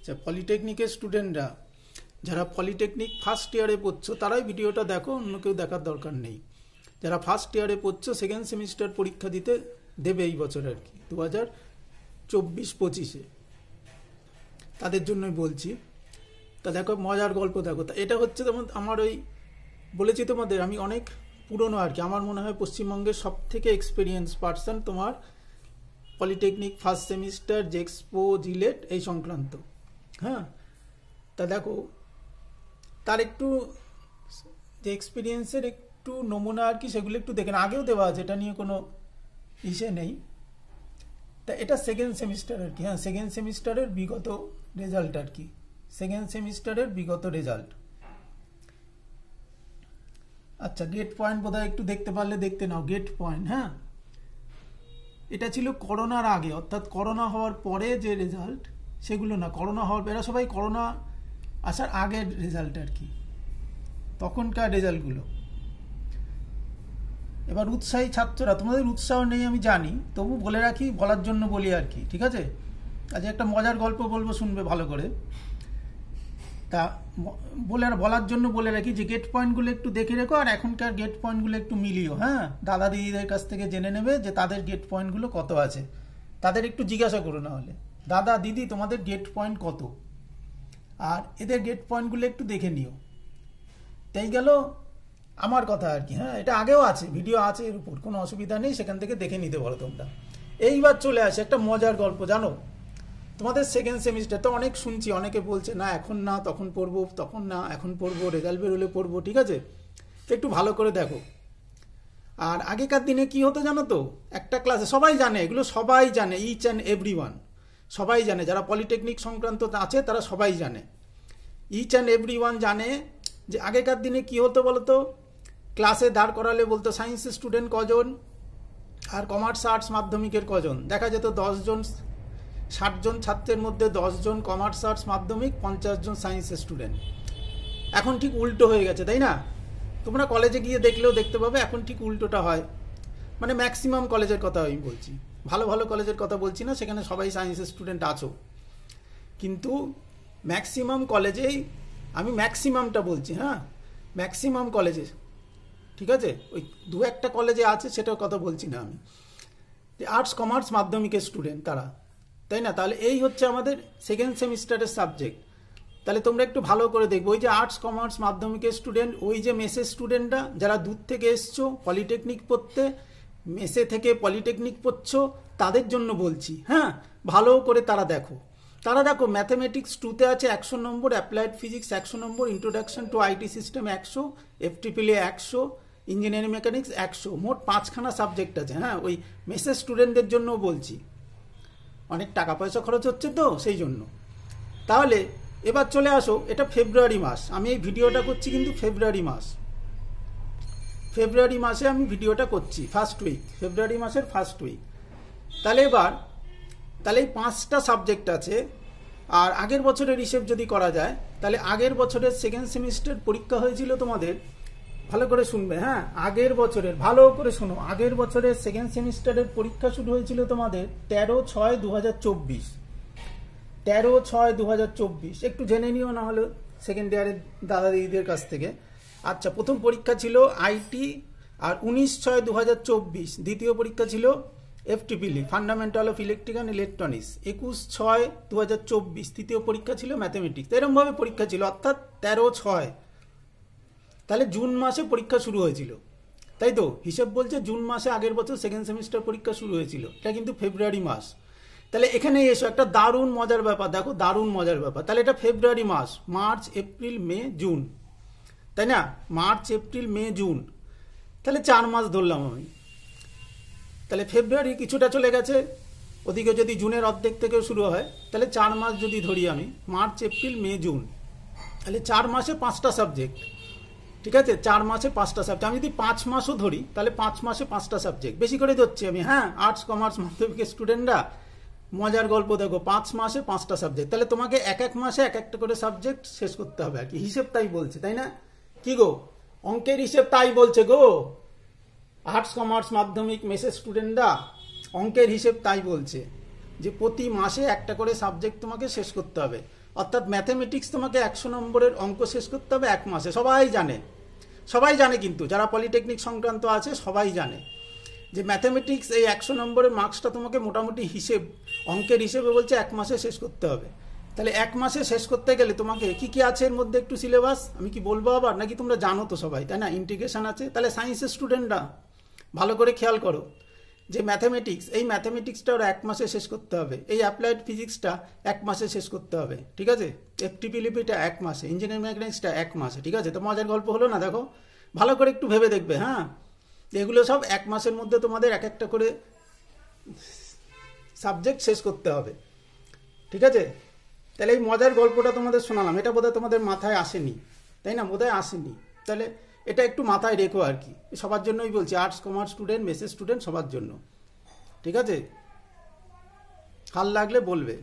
আচ্ছা, পলিটেকনিকের স্টুডেন্টরা যারা পলিটেকনিক ফার্স্ট ইয়ারে পড়ছো তারাই ভিডিওটা দেখো, অন্য কেউ দেখার দরকার নেই। যারা ফার্স্ট ইয়ারে পড়ছো, সেকেন্ড সেমিস্টার পরীক্ষা দিতে দেবে এই বছর আর কি 2024-25-এ, তাদের জন্যই বলছি। তা দেখো মজার গল্প দেখো। তা এটা হচ্ছে যেমন আমার ওই বলেছি তোমাদের, আমি অনেক পুরনো আর কি, আমার মনে হয় পশ্চিমবঙ্গের সব থেকে এক্সপিরিয়েন্স পার্সন তোমার পলিটেকনিক ফার্স্ট সেমিস্টার, জেক্সপো, জিলেট এই সংক্রান্ত। হ্যাঁ, তা দেখো তার একটু যে এক্সপিরিয়েন্সের একটু নমুনা আর কি, সেগুলো একটু দেখেন। আগেও দেওয়া আছে, এটা নিয়ে কোনো ইসে নেই। তা এটা সেকেন্ড সেমিস্টার আর কি। হ্যাঁ, সেকেন্ড সেমিস্টারের বিগত রেজাল্ট আর কি, সেকেন্ড সেমিস্টারের বিগত রেজাল্ট। আচ্ছা, গেট পয়েন্ট বোধহয় একটু দেখতে পারলে দেখতে নাও, গেট পয়েন্ট। হ্যাঁ, এটা ছিল করোনার আগে, অর্থাৎ করোনা হওয়ার পরে যে রেজাল্ট সেগুলো না, করোনা হওয়ার, এরা সবাই করোনা আসার আগের রেজাল্ট আর কি, তখনকার রেজাল্টগুলো। এবার উৎসাহী ছাত্ররা, তোমাদের উৎসাহ নেই আমি জানি, তবু বলে রাখি, বলার জন্য বলি আর কি, ঠিক আছে? আজ একটা মজার গল্প বলবো, শুনবে ভালো করে। তা বলার জন্য বলে রাখি যে গেট পয়েন্টগুলো একটু দেখে রেখো, আর এখনকার গেট পয়েন্টগুলো একটু মিলিও। হ্যাঁ, দাদা দিদিদের কাছ থেকে জেনে নেবে যে তাদের গেট পয়েন্টগুলো কত আছে। তাদের একটু জিজ্ঞাসা করো, না হলে দাদা দিদি তোমাদের গেট পয়েন্ট কত, আর এদের গেট পয়েন্টগুলো একটু দেখে নিও। তাই গেল আমার কথা আর কি। হ্যাঁ, এটা আগেও আছে, ভিডিও আছে এর উপর, কোনো অসুবিধা নেই, সেখান থেকে দেখে নিতে পারো তোমরা। এইবার চলে আসে একটা মজার গল্প। জানো, তোমাদের সেকেন্ড সেমিস্টার তো অনেক শুনছি, অনেকে বলছে না এখন না, তখন পড়বো, তখন না এখন পড়বো, রেজাল্ট বেরোলে পড়বো, ঠিক আছে? তো একটু ভালো করে দেখো। আর আগেকার দিনে কি হতো জানো তো, একটা ক্লাসে সবাই জানে, এগুলো সবাই জানে, ইচ অ্যান্ড এভরিওয়ান সবাই জানে, যারা পলিটেকনিক সংক্রান্ত আছে তারা সবাই জানে, ইচ অ্যান্ড এভরিওয়ান জানে যে আগেকার দিনে কি হতো বলতো, ক্লাসে দাঁড় করালে বলতো সায়েন্সের স্টুডেন্ট কজন আর কমার্স আর্টস মাধ্যমিকের কজন। দেখা যেত 10 জন, 60 জন ছাত্রের মধ্যে 10 জন কমার্স আর্টস মাধ্যমিক, 50 জন সায়েন্সের স্টুডেন্ট। এখন ঠিক উল্টো হয়ে গেছে, তাই না? তোমরা কলেজে গিয়ে দেখলেও দেখতে পাবে এখন ঠিক উল্টোটা হয়। মানে ম্যাক্সিমাম কলেজের কথা আমি বলছি, ভালো ভালো কলেজের কথা বলছি না, সেখানে সবাই সায়েন্সের স্টুডেন্ট আছো, কিন্তু ম্যাক্সিমাম কলেজেই, আমি ম্যাক্সিমামটা বলছি, হ্যাঁ ম্যাক্সিমাম কলেজে, ঠিক আছে? ওই দু একটা কলেজে আছে সেটার কথা বলছি না আমি, যে আর্টস কমার্স মাধ্যমিকের স্টুডেন্ট তারা, তাই না? তাহলে এই হচ্ছে আমাদের সেকেন্ড সেমিস্টারের সাবজেক্ট। তাহলে তোমরা একটু ভালো করে দেখবো, ওই যে আর্টস কমার্স মাধ্যমিকের স্টুডেন্ট, ওই যে মেসের স্টুডেন্টরা যারা দূর থেকে এসছো পলিটেকনিক পড়তে, মেসে থেকে পলিটেকনিক পড়ছো, তাদের জন্য বলছি। হ্যাঁ, ভালো করে তারা দেখো, ম্যাথামেটিক্স 2তে আছে 100 number, applied physics 100 number, introduction to IT system 100, FTPLA 100, engineering mechanics 100, মোট 5খানা সাবজেক্ট আছে। হ্যাঁ, ওই মেসের স্টুডেন্টদের জন্য বলছি, অনেক টাকা পয়সা খরচ হচ্ছে তো সেই জন্য। তাহলে এবার চলে আসো, এটা ফেব্রুয়ারি মাস, আমি এই ভিডিওটা করছি কিন্তু ফেব্রুয়ারি মাসে আমি ভিডিওটা করছি, ফার্স্ট উইক, ফেব্রুয়ারি মাসের ফার্স্ট উইক। তাহলে এই 5টা সাবজেক্ট আছে। আর আগের বছরের হিসেব যদি করা যায়, তাহলে আগের বছরের সেকেন্ড সেমিস্টার পরীক্ষা হয়েছিল তোমাদের, ভালো করে শুনবে। হ্যাঁ, আগের বছরের, ভালো করে শোনো, আগের বছরের সেকেন্ড সেমিস্টারের পরীক্ষা শুরু হয়েছিল তোমাদের 13/6/2024, 13/6/2024। একটু জেনে নিও, না হলে সেকেন্ড ইয়ারের দাদা দিদিদের কাছ থেকে। আচ্ছা, প্রথম পরীক্ষা ছিল আইটি, আর 19/6/2024 দ্বিতীয় পরীক্ষা ছিল FTPLA, fundamental of electric and electronics. 21/6/2024 তৃতীয় পরীক্ষা ছিল ম্যাথামেটিক্স। এরকমভাবে পরীক্ষা ছিল, অর্থাৎ 13/6। তাহলে জুন মাসে পরীক্ষা শুরু হয়েছিল, তাই তো? হিসেব বলছে জুন মাসে আগের বছর সেকেন্ড সেমিস্টার পরীক্ষা শুরু হয়েছিল, এটা কিন্তু ফেব্রুয়ারি মাস। তাহলে এখানে এসো, একটা দারুণ মজার ব্যাপার দেখো, দারুণ মজার ব্যাপার। তাহলে এটা ফেব্রুয়ারি মাস, মার্চ এপ্রিল মে জুন, তাই না? মার্চ এপ্রিল মে জুন, তাহলে 4 মাস ধরলাম আমি। তাহলে ফেব্রুয়ারি কিছুটা চলে গেছে, ওদিকে যদি জুনের অর্ধেক থেকে শুরু হয়, তাহলে 4 মাস যদি ধরি আমি, মার্চ এপ্রিল মে জুন, তাহলে 4 মাসে 5টা সাবজেক্ট, ঠিক আছে? 4 মাসে 5টা সাবজেক্ট। আমি যদি 5 মাসও ধরি, তাহলে 5 মাসে 5টা সাবজেক্ট, বেশি করে ধরছি আমি। হ্যাঁ, আর্টস কমার্স মাধ্যমিকের স্টুডেন্টরা মজার গল্প দেখো, 5 মাসে 5টা সাবজেক্ট, তাহলে তোমাকে এক এক মাসে এক একটা করে সাবজেক্ট শেষ করতে হবে আর কি। হিসেব তাই বলছে, তাই না? কি গো, অঙ্কের হিসেব তাই বলছে গো, আর্টস কমার্স মাধ্যমিক মেসের স্টুডেন্টরা অঙ্কের হিসেব তাই বলছে যে প্রতি মাসে একটা করে সাবজেক্ট তোমাকে শেষ করতে হবে। অর্থাৎ ম্যাথামেটিক্স তোমাকে 100 নম্বরের অঙ্ক শেষ করতে হবে 1 মাসে। সবাই জানে কিন্তু যারা পলিটেকনিক সংক্রান্ত আছে সবাই জানে যে ম্যাথামেটিক্স এই 100 নম্বরের মার্কসটা তোমাকে মোটামুটি অঙ্কের হিসেবে বলছে 1 মাসে শেষ করতে হবে। তাহলে 1 মাসে শেষ করতে গেলে তোমাকে কি আছে এর মধ্যে একটু সিলেবাস আমি কি বলবো আবার, নাকি তোমরা জানো তো সবাই, তাই না? ইন্টিগ্রেশন আছে। তাহলে সায়েন্সের স্টুডেন্টরা ভালো করে খেয়াল করো যে এই ম্যাথামেটিক্সটা ওরা 1 মাসে শেষ করতে হবে, এই অ্যাপ্লাইড ফিজিক্সটা 1 মাসে শেষ করতে হবে, ঠিক আছে? FTP-লিপিটা 1 মাসে, ইঞ্জিনিয়ারিং মেকানিক্সটা 1 মাসে, ঠিক আছে? তো মজার গল্প হলো না? দেখো ভালো করে একটু ভেবে দেখবে, হ্যাঁ? এগুলো সব 1 মাসের মধ্যে তোমাদের এক একটা করে সাবজেক্ট শেষ করতে হবে, ঠিক আছে? তাহলে এই মজার গল্পটা তোমাদের শোনালাম, এটা বোধহয় তোমাদের মাথায় আসেনি, তাই না? বোধহয় আসেনি। তাহলে এটা একটু মাথায় রেখো আর কি, সবার জন্যই বলছি, আর্টস কমার্স স্টুডেন্ট, মেসের স্টুডেন্ট, সবার জন্য, ঠিক আছে? হাল লাগলে বলবে।